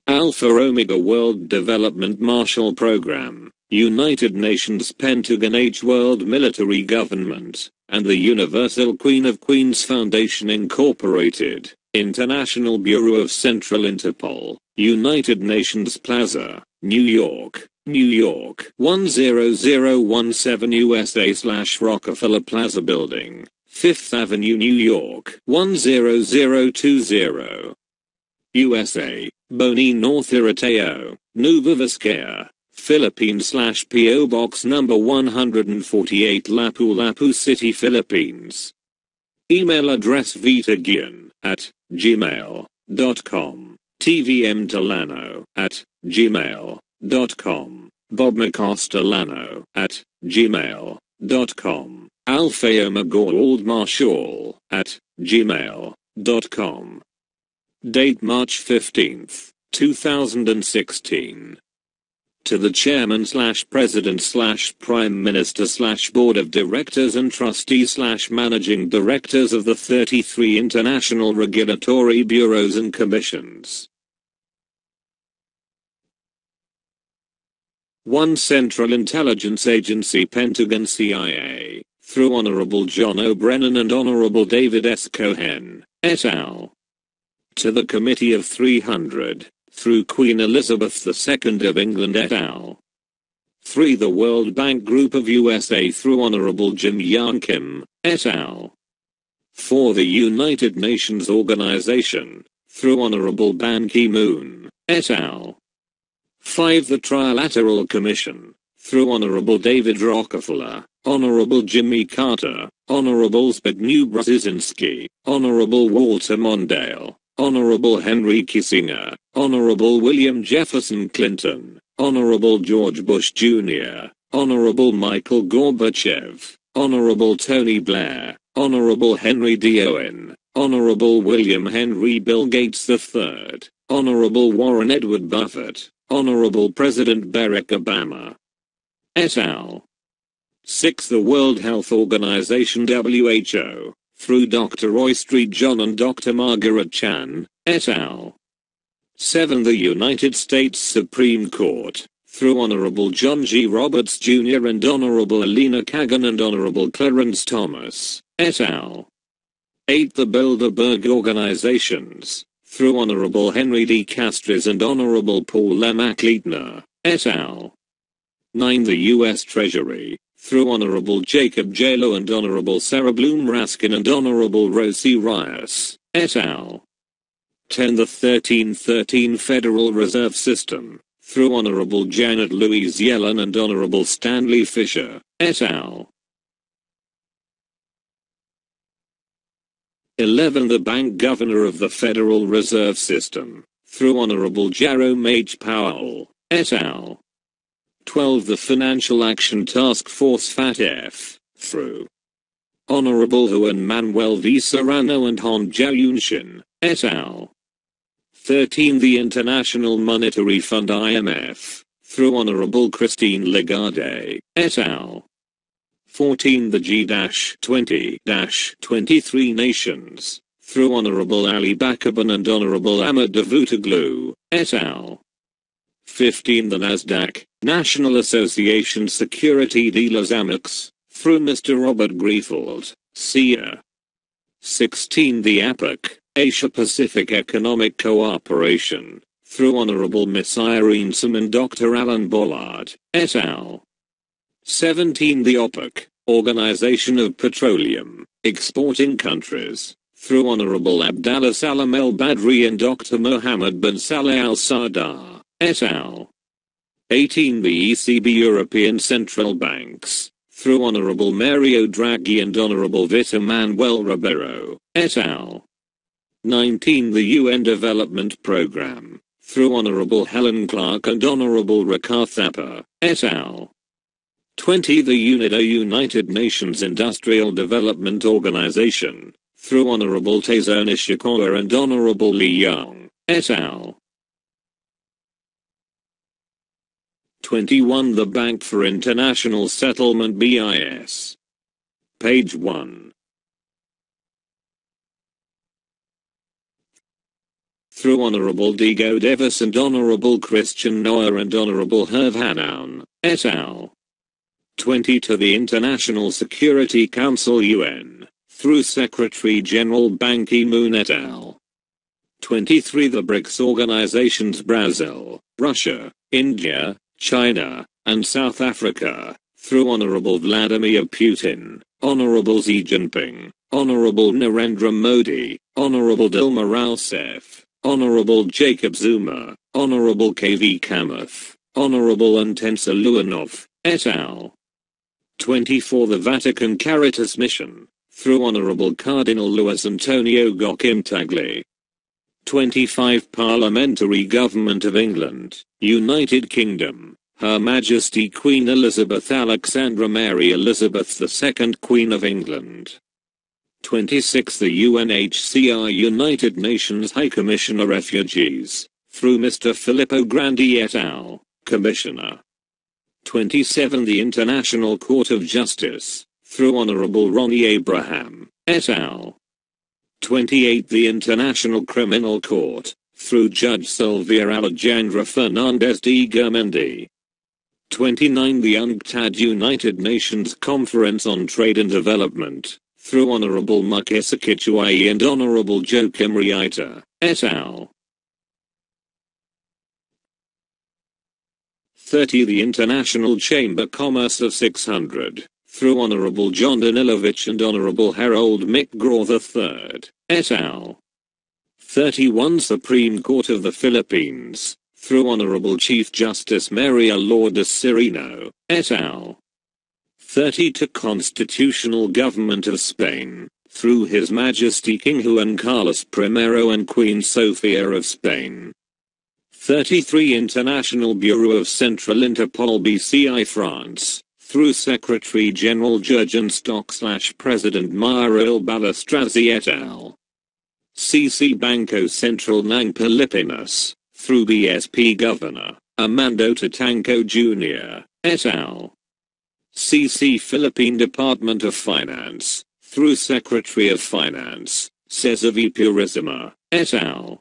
Alpha Omega World Development Marshall Program, United Nations Pentagon H World Military Government, and the Universal Queen of Queens Foundation Incorporated, International Bureau of Central Interpol, United Nations Plaza, New York, New York 10017 USA/Rockefeller Plaza Building, 5th Avenue, New York 10020. USA, Boni North Iriteo, Nueva Vizcaya, Philippines/PO Box number 148 Lapu-Lapu City, Philippines. Email address vitaguion@gmail.com, tvmdelano@gmail.com, bobmacastellano@gmail.com, Alpha Omega World Marshall@gmail.com. Date March 15th, 2016. To the Chairman/President/Prime Minister/Board of Directors and Trustees/Managing Directors of the 33 International Regulatory Bureaus and Commissions. 1. Central Intelligence Agency, Pentagon, CIA, through Honorable John O'Brien and Honorable David S. Cohen, et al. To the Committee of 300, through Queen Elizabeth II of England et al. 3. The World Bank Group of USA through Honorable Jim Young Kim, et al. 4. The United Nations Organization, through Honorable Ban Ki-moon, et al. 5. The Trilateral Commission, through Honorable David Rockefeller, Honorable Jimmy Carter, Honorable Zbigniew Brzezinski, Honorable Walter Mondale, Honorable Henry Kissinger, Honorable William Jefferson Clinton, Honorable George Bush Jr., Honorable Michael Gorbachev, Honorable Tony Blair, Honorable Henry D. Owen, Honorable William Henry Bill Gates III, Honorable Warren Edward Buffett, Honorable President Barack Obama, et al. 6. The World Health Organization WHO, through Dr. Roy Street John and Dr. Margaret Chan, et al. 7. The United States Supreme Court, through Honorable John G. Roberts Jr. and Honorable Alina Kagan and Honorable Clarence Thomas, et al. 8. The Bilderberg Organizations, through Honorable Henry D. Castries and Honorable Paul M. Leitner, et al. 9. The U.S. Treasury, through Honorable Jacob J. Low and Honorable Sarah Bloom Raskin and Honorable Rosie Rias, et al. 10. The 1313 Federal Reserve System, through Honorable Janet Louise Yellen and Honorable Stanley Fisher, et al. 11. The Bank Governor of the Federal Reserve System, through Honorable Jerome H. Powell, et al. 12. The Financial Action Task Force FATF, through Honorable Juan Manuel V. Serrano and Hon Jae-yoon, et al. 13. The International Monetary Fund IMF, through Honorable Christine Lagarde, et al. 14. The G-20-23 nations, through Honorable Ali Bakoban and Honorable Ahmed Davutoglu, et al. 15. The Nasdaq, National Association Security Dealers Amex, through Mr. Robert Griefeld, Seer. 16. The APEC, Asia Pacific Economic Cooperation, through Honorable Miss Irene Sam and Dr. Alan Bollard, et al. 17. The OPEC, Organization of Petroleum Exporting Countries, through Honorable Abdallah Salam El Badri and Dr. Mohammed bin Saleh Al Sardar, et al. 18. The ECB European Central Banks, through Honorable Mario Draghi and Honorable Vitor Manuel Ribeiro, et al. 19. The UN Development Programme, through Honorable Helen Clark and Honorable Rekha Thapa, et al. 20. The UNIDO United Nations Industrial Development Organization, through Honorable Tazo Nishikawa and Honorable Lee Young, et al. 21. The Bank for International Settlement BIS. Page 1. through Honorable Diego Davis and Honorable Christian Noer and Honorable Herve Hanaun, et al. 20 to the International Security Council UN, through Secretary General Ban Ki-moon et al. 23 the BRICS organizations Brazil, Russia, India, China, and South Africa, through Honorable Vladimir Putin, Honorable Xi Jinping, Honorable Narendra Modi, Honorable Dilma Rousseff, Honorable Jacob Zuma, Honorable KV Kamath, Honorable Intensa Luanov, et al. 24 the Vatican Caritas Mission, through Honorable Cardinal Luis Antonio Joachim Tagle. 25 Parliamentary Government of England, United Kingdom, Her Majesty Queen Elizabeth Alexandra Mary Elizabeth II Queen of England. 26 the UNHCR United Nations High Commissioner Refugees, through Mr. Filippo Grandi et al., Commissioner. 27 the International Court of Justice, through Honorable Ronnie Abraham, et al. 28 the International Criminal Court, through Judge Sylvia Alejandra Fernandez de Garmendi. 29 the UNCTAD United Nations Conference on Trade and Development, through Honorable Mukisa Kichwai and Honorable Joachim Reuter, et al. 30 the International Chamber Commerce of 600, through Honorable John Danilovich and Honorable Harold McGraw III, et al. 31 Supreme Court of the Philippines, through Honorable Chief Justice Maria Lourdes Cirino, et al. 32 Constitutional Government of Spain, through His Majesty King Juan Carlos I and Queen Sofia of Spain. 33 International Bureau of Central Interpol BCI France, through Secretary General Jurgen Stock/President Mario Balestrazi et al. CC Banco Central Nang Pilipinas, through BSP Governor Armando Tatanco Jr., et al. CC Philippine Department of Finance, through Secretary of Finance Cesar V. Purisima, et al.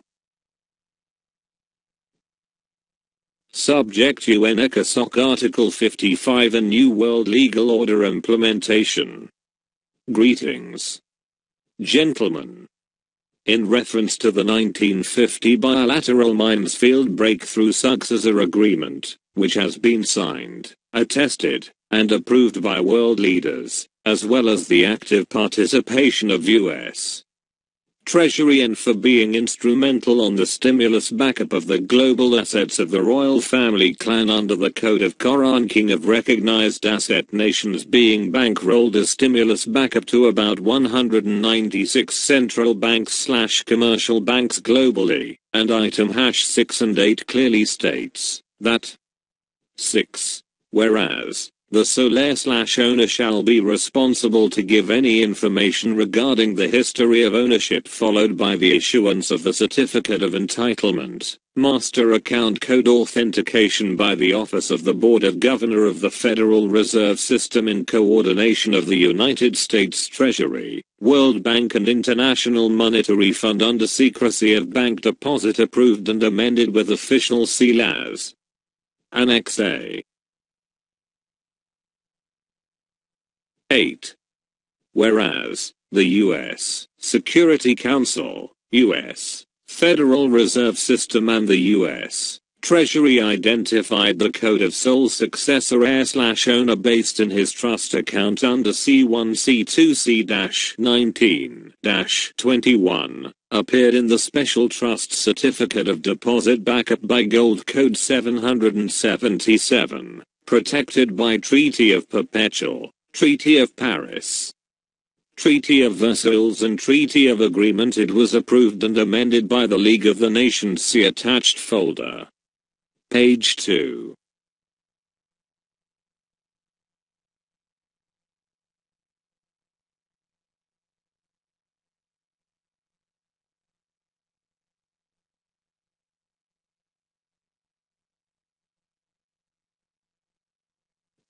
Subject UN ECOSOC Article 55 and New World Legal Order Implementation. Greetings, gentlemen. In reference to the 1950 bilateral Minesfield Breakthrough Successor Agreement, which has been signed, attested, and approved by world leaders, as well as the active participation of U.S. Treasury and for being instrumental on the stimulus backup of the global assets of the royal family clan under the Code of Koran King of recognized asset nations being bankrolled as stimulus backup to about 196 central banks/commercial banks globally, and item #6 and 8 clearly states that 6. Whereas, the sole/owner shall be responsible to give any information regarding the history of ownership followed by the issuance of the Certificate of Entitlement, Master Account Code authentication by the Office of the Board of Governor of the Federal Reserve System in coordination of the United States Treasury, World Bank and International Monetary Fund under secrecy of bank deposit approved and amended with official seal as Annex A. 8. Whereas, the U.S. Security Council, U.S. Federal Reserve System and the U.S. Treasury identified the code of sole successor heir/owner based in his trust account under C1 C2 C-19-21, appeared in the Special Trust Certificate of Deposit backup by Gold Code 777, protected by Treaty of Perpetual, Treaty of Paris, Treaty of Versailles and Treaty of Agreement. It was approved and amended by the League of the Nations. See attached folder. Page 2.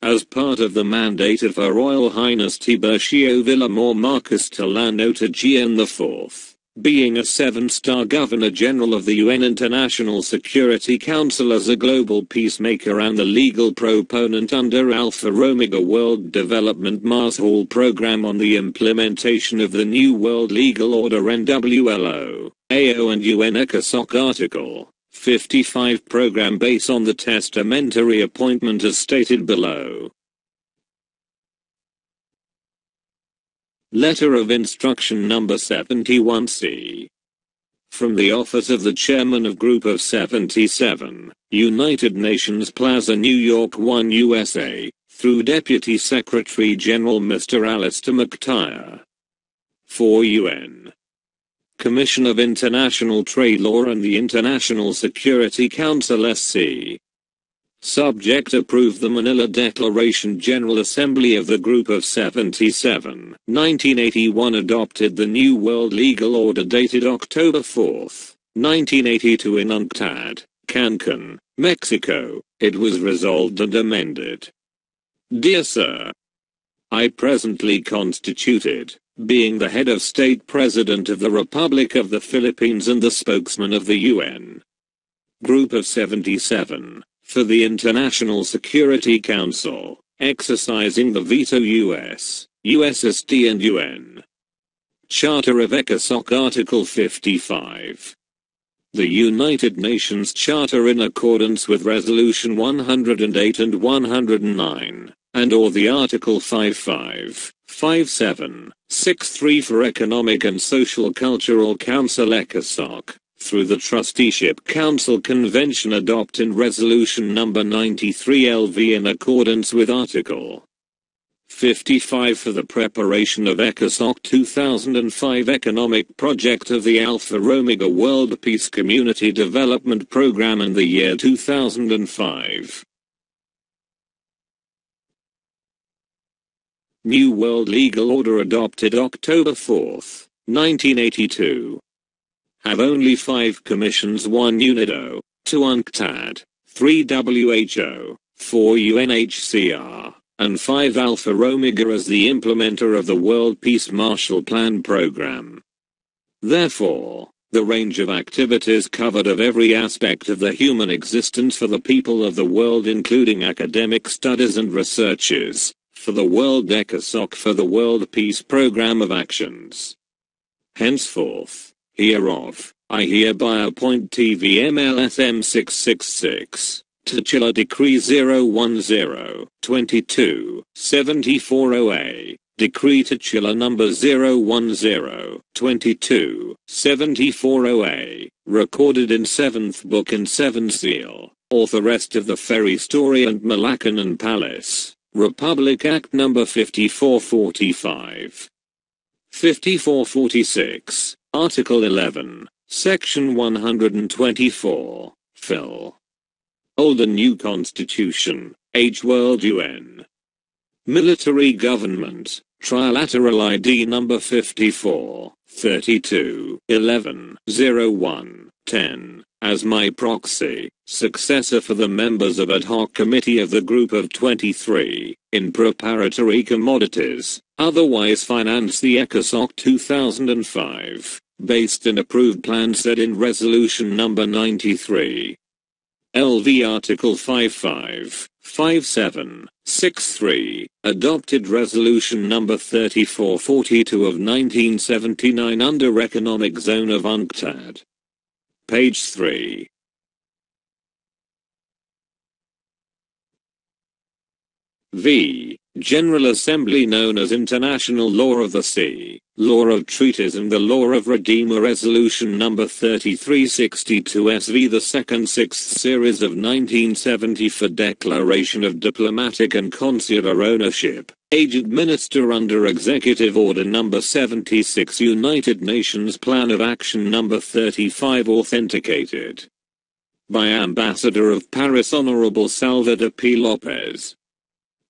As part of the mandate of Her Royal Highness Tiburcio Villamor Marquis Tolano Tajian IV, being a 7-star Governor General of the UN International Security Council as a global peacemaker and the legal proponent under Alpha Omega World Development Mars Hall Program on the implementation of the New World Legal Order NWLO, AO and UN ECOSOC Article 55 program based on the testamentary appointment as stated below. Letter of Instruction Number 71C. From the Office of the Chairman of Group of 77, United Nations Plaza, New York 1 USA, through Deputy Secretary General Mr. Alistair McTire. 4 UN. Commission of International Trade Law and the International Security Council SC. Subject approve the Manila Declaration. General Assembly of the Group of 77, 1981 adopted the New World Legal Order dated October 4, 1982 in UNCTAD, Cancun, Mexico. It was resolved and amended. Dear Sir, I presently constituted, being the head of state president of the Republic of the Philippines and the spokesman of the UN Group of 77, for the International Security Council, exercising the veto USSD and UN Charter of ECOSOC Article 55. The United Nations Charter in accordance with Resolution 108 and 109, and or the Article 55, 57, 63 for Economic and Social Cultural Council ECOSOC, through the Trusteeship Council Convention adopting Resolution Number 93 LV in accordance with Article 55 for the preparation of ECOSOC 2005 Economic Project of the Alpha Omega World Peace Community Development Program in the year 2005. New World Legal Order adopted October 4, 1982. Have only 5 commissions: 1 UNIDO, 2 UNCTAD, 3 WHO, 4 UNHCR, and 5 Alpha Omega as the implementer of the World Peace Marshall Plan program. Therefore, the range of activities covered of every aspect of the human existence for the people of the world, including academic studies and researches, for the World ECOSOC for the World Peace Program of Actions. Henceforth, hereof, I hereby appoint TVMLSM 666, Titular Decree 010-22-74OA, Decree Titular Number 010-22-74OA, recorded in 7th Book and 7 Seal, Author Rest of the Ferry Story and Malaccanon Palace, Republic Act No. 5445. 5446. Article 11, Section 124, Phil. Old and New Constitution, H. World UN. Military Government, Trilateral ID number 54, 32, 11, 01, 10, as my proxy, successor for the members of Ad Hoc Committee of the Group of 23, in preparatory commodities, otherwise finance the ECOSOC 2005, based and approved plan set in Resolution Number 93. LV Article 55, 57, 63, adopted Resolution Number 3442 of 1979 under Economic Zone of UNCTAD. Page 3. V. General Assembly known as International Law of the Sea, Law of Treaties and the Law of Redeemer Resolution Number 3362 SV the second 6th series of 1970 for declaration of diplomatic and consular ownership, age administer under Executive Order Number 76 United Nations Plan of Action Number 35 authenticated by Ambassador of Paris Honorable Salvador P. Lopez.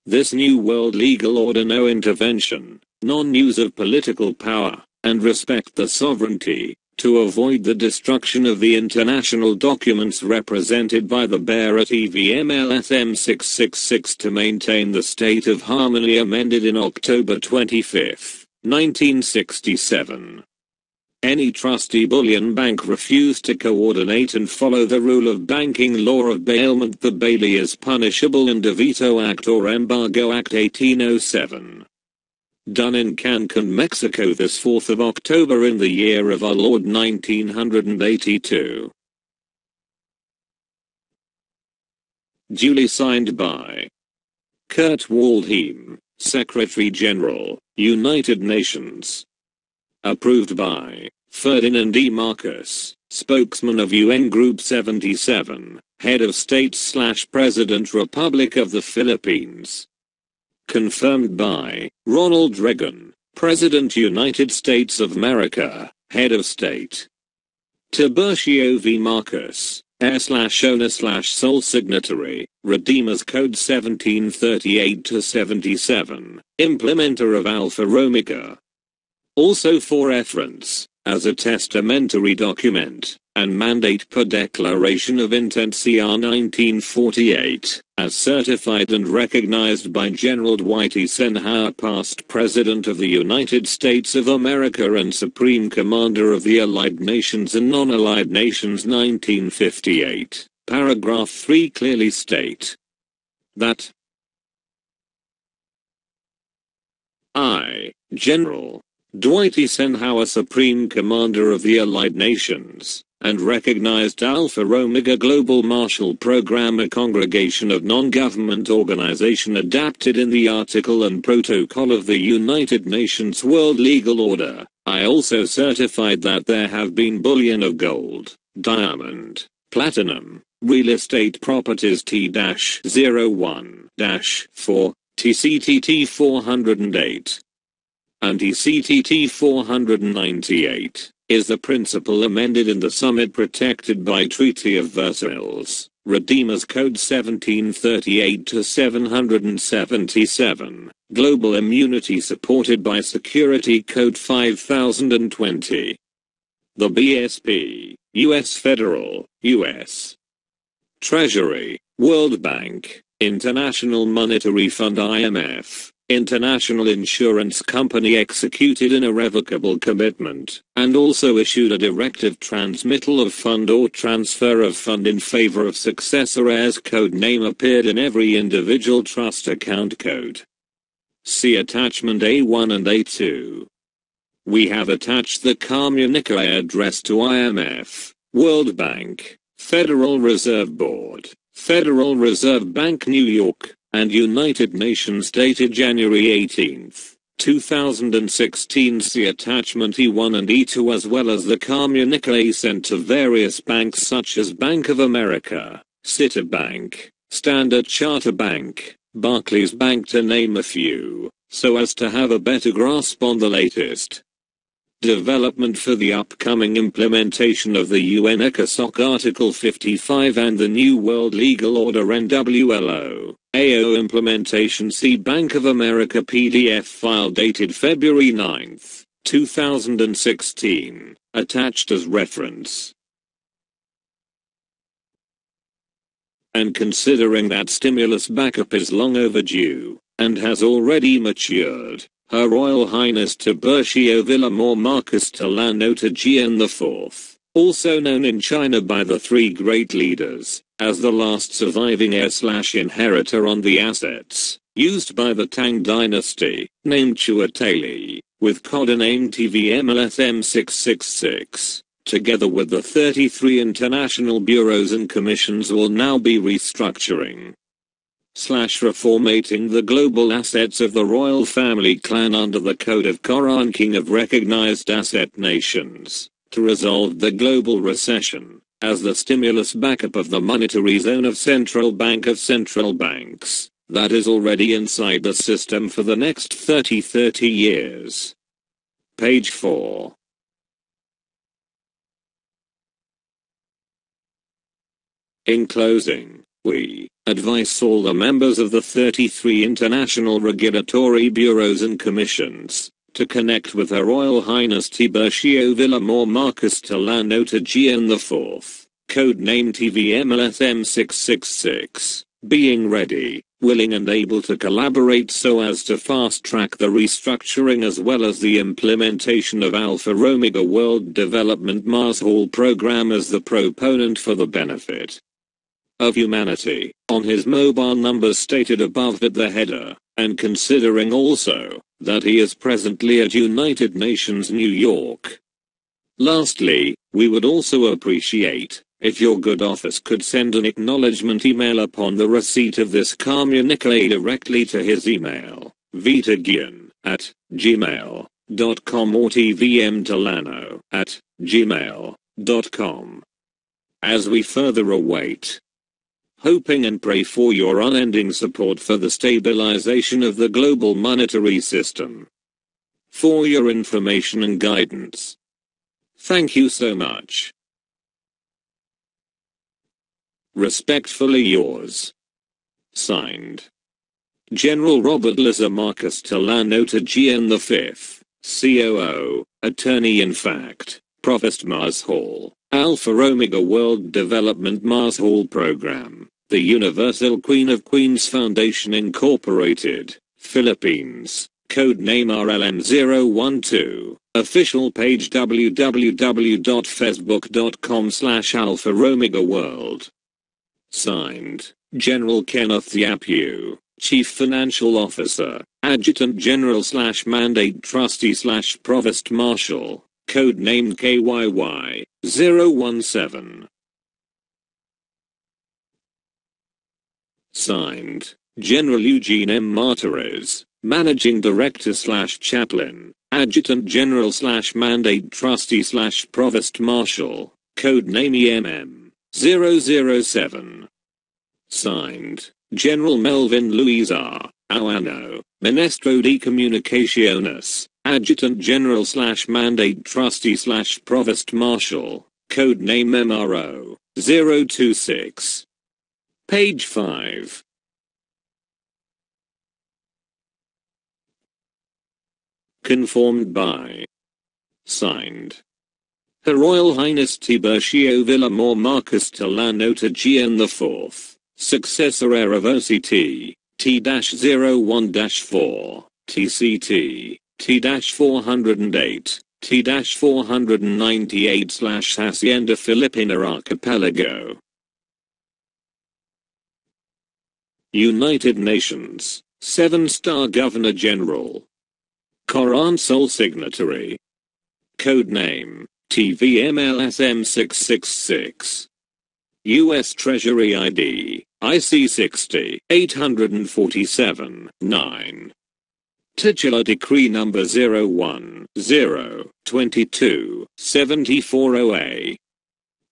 This new world legal order no intervention, non-use of political power, and respect the sovereignty, to avoid the destruction of the international documents represented by the bearer TVMLSM 666 to maintain the state of harmony amended in October 25, 1967. Any trustee bullion bank refused to coordinate and follow the rule of banking law of bailment, the bailee is punishable in De Veto Act or Embargo Act 1807. Done in Cancun, Mexico this 4th of October in the year of our Lord 1982. Duly signed by Kurt Waldheim, Secretary General, United Nations. Approved by Ferdinand E. Marcos, spokesman of UN Group 77, Head of State/President Republic of the Philippines. Confirmed by Ronald Reagan, President United States of America, Head of State. Tiburcio V. Marcos, Heir/Owner/Sole Signatory, Redeemers Code 1738-77, Implementer of Alpha Omega. Also for reference, as a testamentary document, and mandate per Declaration of Intent CR 1948, as certified and recognized by General Dwight Eisenhower, past President of the United States of America and Supreme Commander of the Allied Nations and Non-Allied Nations 1958, paragraph 3 clearly state that I, General Dwight Eisenhower, Supreme Commander of the Allied Nations, and recognized Alpha Omega Global Marshall Program, a congregation of non-government organization adapted in the Article and Protocol of the United Nations World Legal Order. I also certified that there have been bullion of gold, diamond, platinum, real estate properties T-01-4, TCTT 408. And TCTT 498, is the principle amended in the summit protected by Treaty of Versailles, Redeemers Code 1738-777, Global Immunity supported by Security Code 5020. The BSP, U.S. Federal, U.S. Treasury, World Bank, International Monetary Fund IMF, International Insurance Company executed an irrevocable commitment, and also issued a directive transmittal of fund or transfer of fund in favor of successor heirs. Code name appeared in every individual trust account code. See attachment A1 and A2. We have attached the communique addressed to IMF, World Bank, Federal Reserve Board, Federal Reserve Bank New York, and United Nations dated January 18, 2016. See attachment E1 and E2 as well as the communique sent to various banks such as Bank of America, Citibank, Standard Chartered Bank, Barclays Bank to name a few, so as to have a better grasp on the latest development for the upcoming implementation of the UN ECOSOC Article 55 and the New World Legal Order NWLO, AO implementation. See Bank of America PDF file dated February 9, 2016, attached as reference. And considering that stimulus backup is long overdue, and has already matured, Her Royal Highness Tiburcio Villamor Marcos Tolano Tajian IV, also known in China by the three great leaders, as the last surviving heir/inheritor on the assets, used by the Tang dynasty, named Chuatali, with codename TVMLSM666, together with the 33 international bureaus and commissions, will now be restructuring reformating the global assets of the royal family clan under the Code of Koran King of Recognized Asset Nations, to resolve the global recession, as the stimulus backup of the monetary zone of central bank of central banks, that is already inside the system for the next 30 years. Page 4. In closing, we advise all the members of the 33 international regulatory bureaus and commissions to connect with Her Royal Highness Tiburcio Villamor Marcos Tolano Tajian IV, codename TVMLSM666, being ready willing and able to collaborate so as to fast-track the restructuring as well as the implementation of Alpha Omega World Development Mars Hall program as the proponent for the benefit of humanity, on his mobile number stated above at the header, and considering also that he is presently at United Nations New York. Lastly, we would also appreciate if your good office could send an acknowledgement email upon the receipt of this communique directly to his email, vitagyan@gmail.com or tvmtalano@gmail.com. As we further await, hoping and pray for your unending support for the stabilization of the global monetary system. For your information and guidance. Thank you so much. Respectfully yours. Signed, General Robert Lazar Marcus Talano to GN V, COO, Attorney in Fact, Provost Mars Hall, Alpha Omega World Development Mars Hall Program, the Universal Queen of Queens Foundation Incorporated, Philippines, codename RLM012, official page www.facebook.com/Alpha Omega World. Signed, General Kenneth Yapu, Chief Financial Officer, Adjutant General / Mandate Trustee / Provost Marshal, codenamed KYY017. Signed, General Eugene M. Martirez, Managing Director / Chaplain, Adjutant General / Mandate Trustee / Provost Marshal, codename EMM007. Signed, General Melvin Luis R. Awano, Ministro de Comunicaciones, Adjutant General / Mandate Trustee / Provost Marshal, codename MRO026. Page 5. Conformed by. Signed, Her Royal Highness Tiburcio Villamor Marcus Talano to GN IV, Successor Heir of OCT, T-01-4, TCT, T-408, T-498/Hacienda Filipina Archipelago. United Nations, 7-star Governor General. Quran Sole Signatory. Codename, TVMLSM666. U.S. Treasury ID, IC60 847 9. Titular Decree Number 010-22-74OA.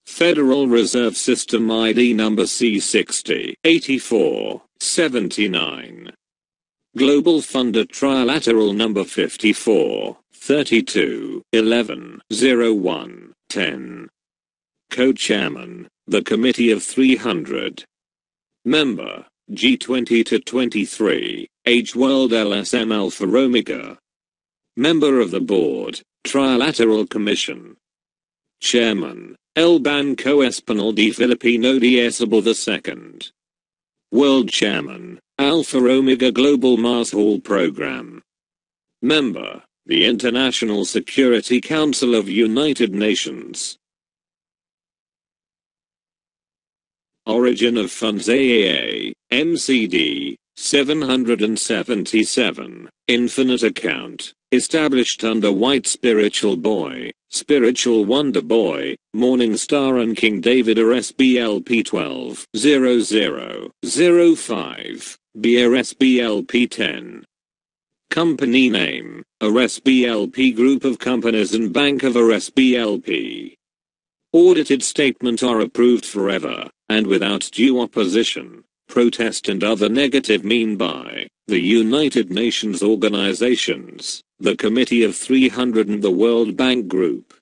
Federal Reserve System ID Number C60 84 79. Global Funder Trilateral Number 54 32 11 01 10. Co-Chairman, the Committee of 300. Member, G20 to 23, Age World LSM Alpha Omega. Member of the Board, Trilateral Commission. Chairman, El Banco Espanol de Filipino de Esabel II. World Chairman, Alpha Omega Global Mars Hall Program. Member, the International Security Council of United Nations. Origin of Funds AAA, MCD, 777, Infinite Account, established under White Spiritual Boy, Spiritual Wonder Boy, Morning Star and King David RSBLP 12-00-05, BRSBLP 10. Company name, RSBLP Group of Companies and Bank of RSBLP. Audited statement are approved forever, and without due opposition, protest and other negative mean by the United Nations organizations, the Committee of 300 and the World Bank Group.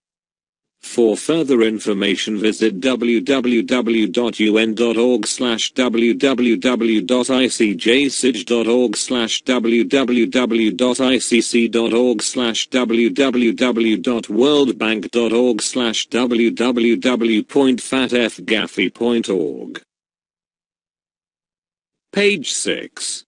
For further information visit www.icjsij.org/www.icc.org/www.worldbank.org/www.fatfgaffey.org. Page 6.